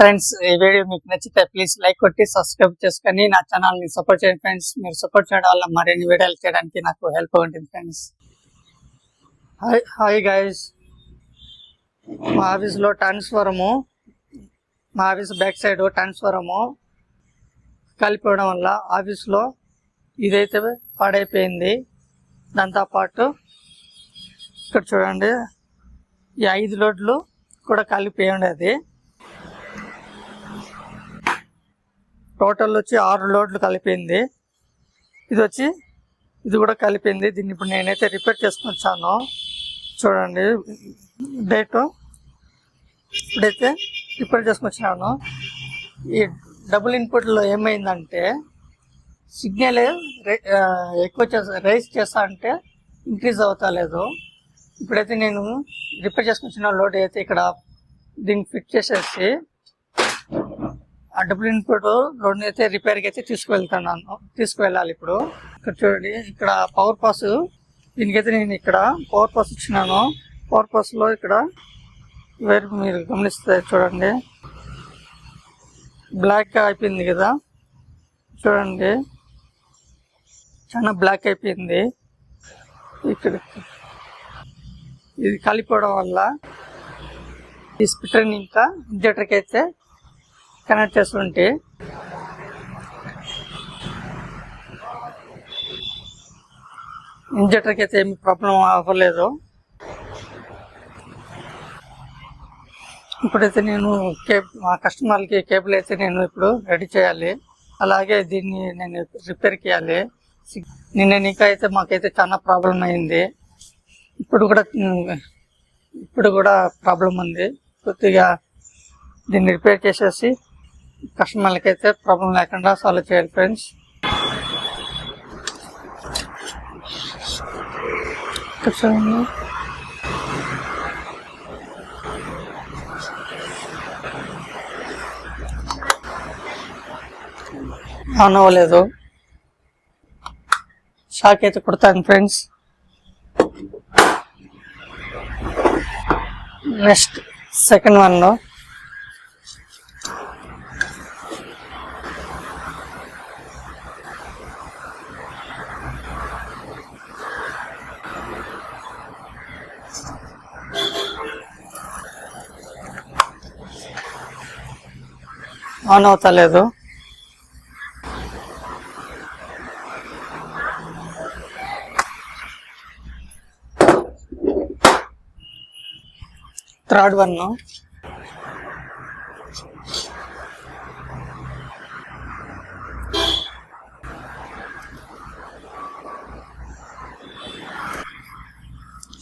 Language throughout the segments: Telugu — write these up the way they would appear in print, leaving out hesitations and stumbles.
ఫ్రెండ్స్ ఈ వీడియో మీకు నచ్చితే ప్లీజ్ లైక్ కొట్టి సబ్స్క్రైబ్ చేసుకొని నా ఛానల్ ని సపోర్ట్ చేయండి ఫ్రెండ్స్. మీరు సపోర్ట్ చేయడం వల్ల మరిన్ని వీడియోలు చేయడానికి నాకు హెల్ప్ ఉంటుంది ఫ్రెండ్స్. హాయ్ గైస్, మా ఆఫీస్లో ట్రాన్స్ఫారము, మా ఆఫీస్ బ్యాక్ సైడ్ ట్రాన్స్ఫారము కలిపిపోవడం వల్ల ఆఫీస్లో ఇదైతే పాడైపోయింది. దాంతోపాటు ఇక్కడ చూడండి, ఈ 5 లోడ్లు కూడా కలిపి ఉండేది. టోటల్ వచ్చి 6 లోడ్లు కలిపింది. ఇది కూడా కలిపింది. దీన్ని ఇప్పుడు నేనైతే రిపేర్ చేసుకొని వచ్చాను. చూడండి డేట్, ఇప్పుడైతే రిపేర్ చేసుకొని వచ్చినాను. ఈ డబుల్ ఇన్పుట్లో ఏమైందంటే సిగ్నల్ ఎక్కువ రైజ్ చేస్తా అంటే ఇంక్రీజ్ అవుతా లేదు. ఇప్పుడైతే నేను రిపేర్ చేసుకొని వచ్చిన లోడ్ అయితే ఇక్కడ దీన్ని ఫిట్ చేసేసి ఆ డబుల్ ఇన్పుట్ లోడ్ అయితే రిపేర్కి అయితే తీసుకువెళ్ళాలి. ఇప్పుడు ఇక్కడ చూడండి, ఇక్కడ పవర్ పాస్, దీనికైతే నేను ఇక్కడ పవర్ పాస్ ఇచ్చినాను. పవర్ పాస్లో ఇక్కడ వేరు మీరు గమనిస్తే చూడండి, బ్లాక్ అయిపోయింది కదా, చూడండి చాలా బ్లాక్ అయిపోయింది. ఇక్కడ ఇది కలిపోవడం వల్ల ఈ స్ప్లిటర్ని ఇంకా ఇంజెక్టర్కి అయితే కనెక్ట్ చేస్తుంటే ఇంజెక్టర్కి అయితే ఏమి ప్రాబ్లం అవ్వలేదు. ఇప్పుడైతే నేను మా కస్టమర్లకి కేబుల్ అయితే నేను ఇప్పుడు రెడీ చేయాలి. అలాగే దీన్ని నేను రిపేర్ చేయాలి. నిన్న ఇంకా అయితే మాకైతే చాలా ప్రాబ్లం అయింది. ఇప్పుడు కూడా ప్రాబ్లం ఉంది. కొద్దిగా దీన్ని రిపేర్ చేసేసి కస్టమర్లకి అయితే ప్రాబ్లం లేకుండా సాల్వ్ చేయాలి ఫ్రెండ్స్. ఆన్ అవ్వలేదు. షాక్ అయితే కొడతాను ఫ్రెండ్స్. నెక్స్ట్ సెకండ్ వన్లో ఆన్ అవుతలేదు. థర్డ్ వన్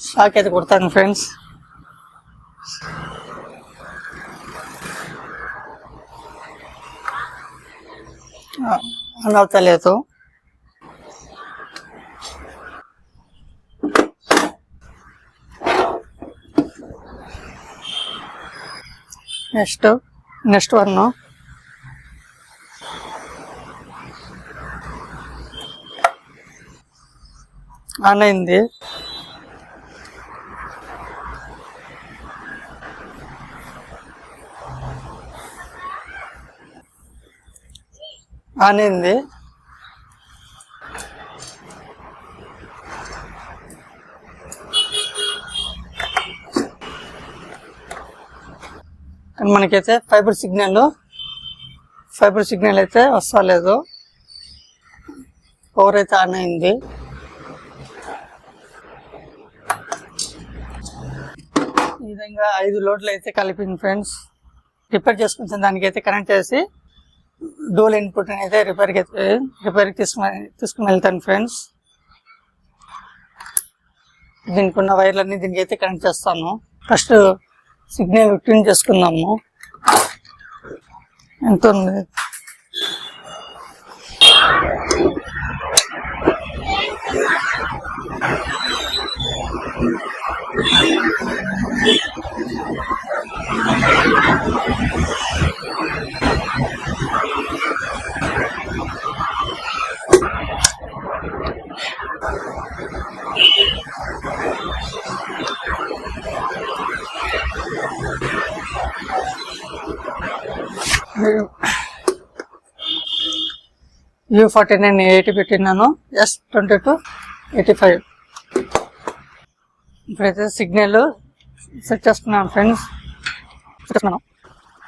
షాక్ అయితే కొడతాను ఫ్రెండ్స్. ఆన్ అవుతలేదు. నెక్స్ట్ వన్ ఆన్ అయింది. ఆన్ అయింది. కానీ మనకైతే ఫైబర్ సిగ్నల్ అయితే వస్తలేదు. పవర్ అయితే ఆన్ అయింది. ఈ విధంగా 5 లోడ్లు అయితే కలిపింది ఫ్రెండ్స్. రిపేర్ చేసుకున్న దానికైతే కనెక్ట్ చేసి డోల్ ఇన్పుట్ అయితే రిపేర్కి తీసుకుని వెళ్తాను ఫ్రెండ్స్. దీనికి ఉన్న వైర్లన్నీ దీనికి అయితే కనెక్ట్ చేస్తాను. ఫస్ట్ సిగ్నల్ ట్యూన్ చేసుకుందాము. ఎంత ఉంది? U49 80 పెట్టినాను, S2285. ఇప్పుడైతే సిగ్నల్ సెట్ చేసుకున్నాను ఫ్రెండ్స్.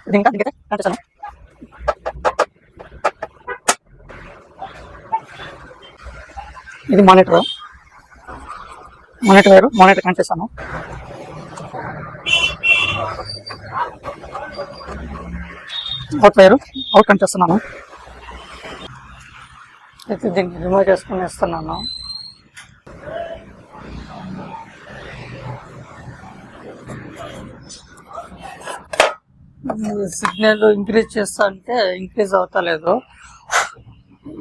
ఇది ఇంకా కనిపిస్తాను. ఇది మానిటర్ వైరు, మానిటర్ కనెక్ట్ చేస్తాను. అవుట్ వైరు అవుట్ కనెక్ట్ చేస్తున్నాను. అయితే దీన్ని రిమూవ్ చేసుకుని ఇస్తున్నాను. సిగ్నల్ ఇంక్రీజ్ చేస్తా అంటే ఇంక్రీజ్ అవుతలేదు.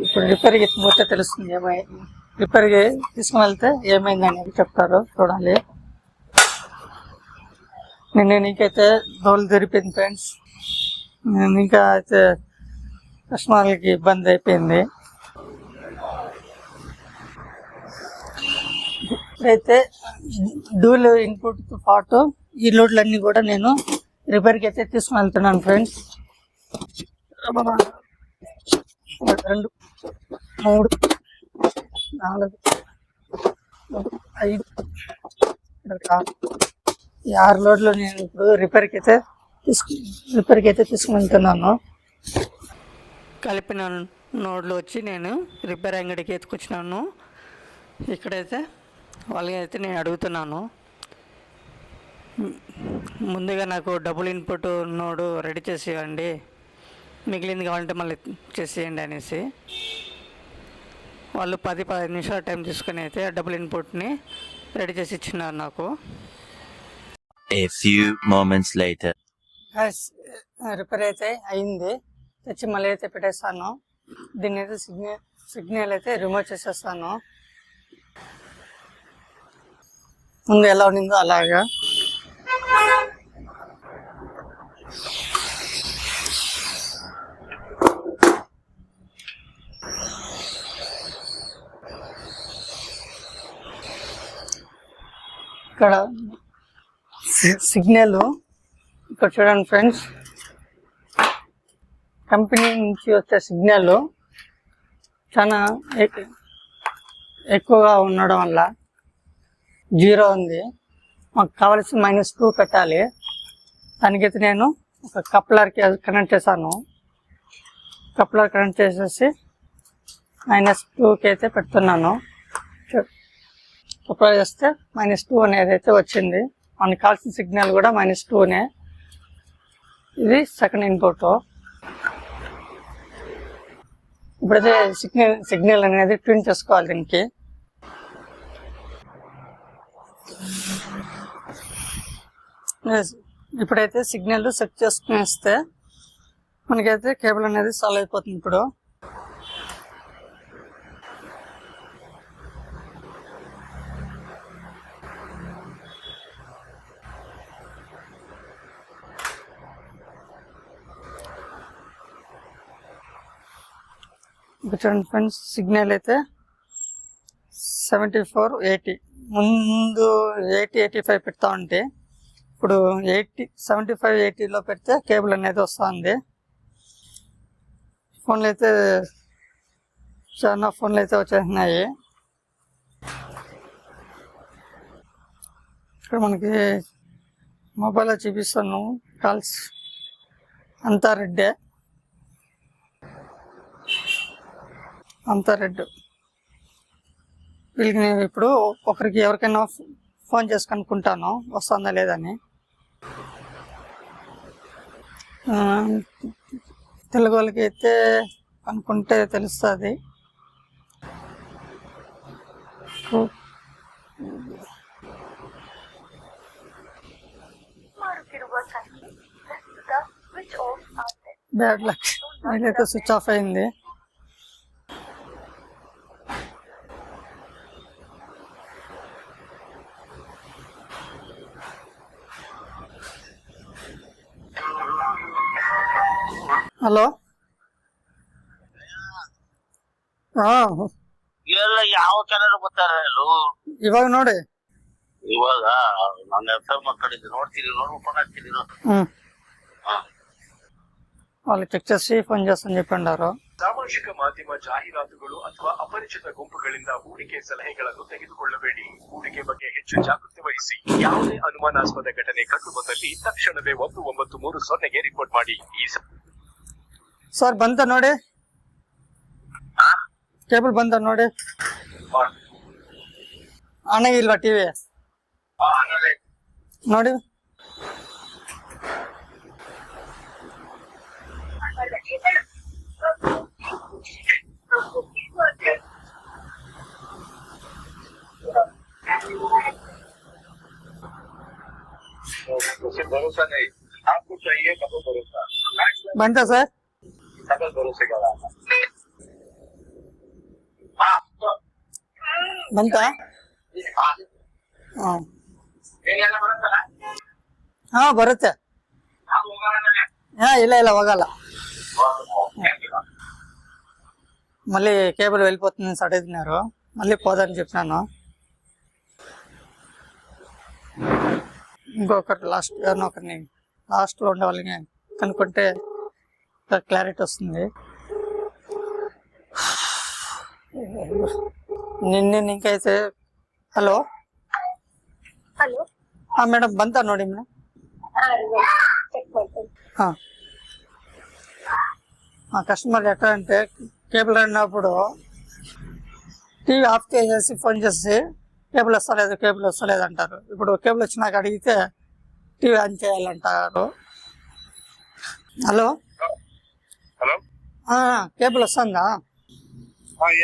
ఇప్పుడు రిపేర్కి ఎత్తిపోతే తెలుస్తుంది రిపేర్కి తీసుకుని వెళ్తే ఏమైంది అనేది చెప్తారు, చూడాలి. నేను ఇంకైతే దోలు తెరిపోయింది ఫ్రెండ్స్. నేను ఇంకా అయితే కస్టమర్లకి ఇబ్బంది అయిపోయింది. ఇప్పుడైతే డూల్ ఇన్పుట్తో పాటు ఈ లోడ్లన్నీ కూడా నేను రిపేర్కి అయితే తీసుకుని వెళ్తున్నాను ఫ్రెండ్స్. 2 3 4 5 6 లోడ్లు నేను ఇప్పుడు రిపేర్కి అయితే తీసుకుని వెళ్తున్నాను. కలిపిన నోడ్లు వచ్చి నేను రిపేర్ అంగడికి ఎత్తుకొచ్చినాను. ఇక్కడైతే వాళ్ళకి అయితే నేను అడుగుతున్నాను, ముందుగా నాకు డబుల్ ఇన్పుట్ నోడు రెడీ చేసి ఇవ్వండి, మిగిలింది కావాలంటే మళ్ళీ చేసేయండి అనేసి. వాళ్ళు 10-15 నిమిషాల టైం తీసుకుని అయితే డబుల్ ఇన్పుట్ని రెడీ చేసి ఇచ్చినారు నాకు. A few moments later. Repair అయితే అయింది, తెచ్చి మళ్ళీ అయితే పెట్టేస్తాను. దీన్ని అయితే సిగ్నల్ అయితే రిమూవ్ చేసేస్తాను. ముందు ఎలా ఉండిందో అలాగా. ఇక్కడ సిగ్నల్ ఇక్కడ చూడండి ఫ్రెండ్స్, కంపెనీ నుంచి వచ్చే సిగ్నల్ చాలా ఎక్కువగా ఉండడం వల్ల 0 ఉంది. మాకు కావాల్సి -2 పెట్టాలి. దానికైతే నేను ఒక కప్లర్కి కనెక్ట్ చేశాను. కప్లర్ కనెక్ట్ చేసేసి -2కి అయితే పెడుతున్నాను. కప్లర్ చేస్తే -2 అనేది అయితే వచ్చింది. మనకి కావాల్సిన సిగ్నల్ కూడా -2నే. ఇది సెకండ్ ఇన్పుట్. ఇప్పుడైతే సిగ్నల్ అనేది ట్యూన్ చేసుకోవాలి దీనికి. ఇప్పుడైతే సిగ్నల్ సెట్ చేసుకునేస్తే మనకైతే కేబుల్ అనేది సాల్వ్ అయిపోతుంది. ఇప్పుడు చూడండి ఫ్రెండ్స్, సిగ్నల్ అయితే 74-80, ముందు 80-85 పెడతా ఉంటే ఇప్పుడు 75-80లో పెడితే కేబుల్ అనేది వస్తుంది. ఫోన్లు అయితే చాలా ఫోన్లు అయితే వచ్చేసినాయి. ఇక్కడ మనకి మొబైల్లో చూపిస్తాను, కాల్స్ అంతా రెడ్. వీళ్ళకి నేను ఇప్పుడు ఒకరికి ఎవరికైనా ఫోన్ చేసి కనుక్కుంటాను వస్తుందా లేదని. తెలుగు వాళ్ళకి అయితే అనుకుంటే తెలుస్తుంది. బ్యాడ్ లక్, నేనైతే స్విచ్ ఆఫ్ అయింది. ಹಲೋ, ಯಾವ ಚಾನಲ್ ಬರ್ತಾರೆ ಇವಾಗ ನೋಡಿ, ಇವಾಗ ನನ್ನ ಎಫ್ ಎಂ ಕಡೆ ನೋಡ್ತೀನಿ, ನೋಡ್ಕೊಂಡು ಹಾಕ್ತೀನಿ. వాళ్ళు చెక్ చేసి ఫోన్ చేస్తాను చెప్పి ఉన్నారు. ಸಾಮಾಜಿಕ ಮಾಧ್ಯಮ ಜಾಹೀರಾತುಗಳು ಅಥವಾ ಅಪರಿಚಿತ ಗುಂಪುಗಳಿಂದ ಹೂಡಿಕೆ ಸಲಹೆಗಳನ್ನು ತೆಗೆದುಕೊಳ್ಳಬೇಡಿ. ಹೂಡಿಕೆ ಬಗ್ಗೆ ಹೆಚ್ಚು ಜಾಗೃತಿ ವಹಿಸಿ. ಯಾವುದೇ ಅನುಮಾನಾಸ್ಪದ ಘಟನೆ ಕಂಡುಬಂದಲ್ಲಿ ತಕ್ಷಣವೇ 1930ಗೆ ರಿಪೋರ್ಟ್ ಮಾಡಿ. ಸರ್ ಬಂತ ನೋಡಿ, ಕೇಬಲ್ ಬಂತ ನೋಡಿ. ಆನಾಗಿಲ್ವಾ ಟಿವಿ ನೋಡಿ. भरोसा नहीं, आपको चाहिए कब भरोसा ಬಂತ ಸರ್? कब भरोसे का ಬಂತ? ಹಾ ಬರುತ್ತೆ. ಇಲ್ಲ ಹೋಗಲ್ಲ. మళ్ళీ కేబుల్ వెళ్ళిపోతుంది అడిగినారు, మళ్ళీ పోదని చెప్పినాను. ఇంకొకటి ఎవరినో ఒకరిని లాస్ట్లో ఉండే వాళ్ళని కనుక్కుంటే క్లారిటీ వస్తుంది. నిన్న ఇంకైతే హలో మేడం ಬಂತ ನೋಡಿ ಮೇಡಮ್. కస్టమర్ ఎట్లా అంటే కేబుల్ అన్నప్పుడు టీవీ ఆఫ్ చేసేసి ఫోన్ చేసి కేబుల్ వస్తలేదు అంటారు. ఇప్పుడు కేబుల్ వచ్చినాక అడిగితే టీవీ ఆన్ చేయాలంటారు. హలో హలో, కేబుల్ వస్తుందా?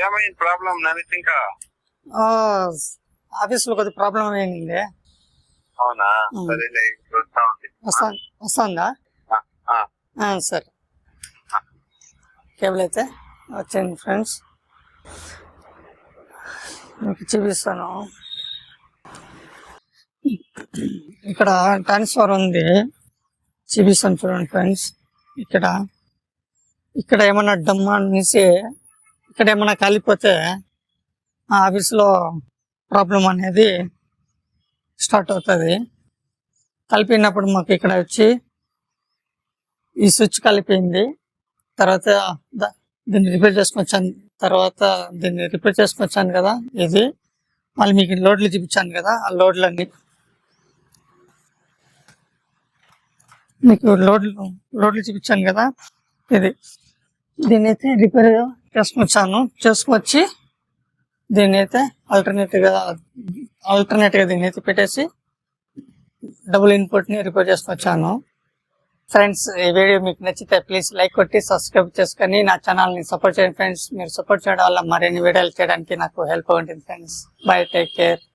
ఏమైంది ప్రాబ్లం? ఇంకా ఆఫీస్లో కొద్దిగా ప్రాబ్లం అయింది. అవునా? సరేలే, వస్తుందా? సరే, కేబుల్ అయితే వచ్చింది ఫ్రెండ్స్, మీకు చూపిస్తాను. ఇక్కడ ట్రాన్స్ఫర్ ఉంది, చూపిస్తాను చూడండి ఫ్రెండ్స్. ఇక్కడ ఏమన్నా డమ్ అనేసి ఇక్కడ ఏమన్నా కాలిపోతే ఆ ఆఫీస్లో ప్రాబ్లం అనేది స్టార్ట్ అవుతుంది. కలిపినప్పుడు మాకు ఇక్కడ వచ్చి ఈ స్విచ్ కలిపింది. తర్వాత దీన్ని రిపేర్ చేసుకొచ్చాను కదా, ఇది మళ్ళీ మీకు లోడ్లు చూపించాను కదా, ఆ లోడ్లన్నీ మీకు లోడ్లు చూపించాను కదా, దీన్ని అయితే రిపేర్ చేసుకొచ్చి దీన్ని అయితే ఆల్టర్నేట్గా దీన్ని అయితే పెట్టేసి డబుల్ ఇన్పుట్ని రిపేర్ చేసుకొచ్చాను. ఫ్రెండ్స్, ఈ వీడియో మీకు నచ్చితే ప్లీజ్ లైక్ కొట్టి సబ్స్క్రైబ్ చేసుకొని నా ఛానల్ని సపోర్ట్ చేయండి ఫ్రెండ్స్. మీరు సపోర్ట్ చేయడం వల్ల మరిన్ని వీడియోలు చేయడానికి నాకు హెల్ప్ ఉంటుంది ఫ్రెండ్స్. By, take care.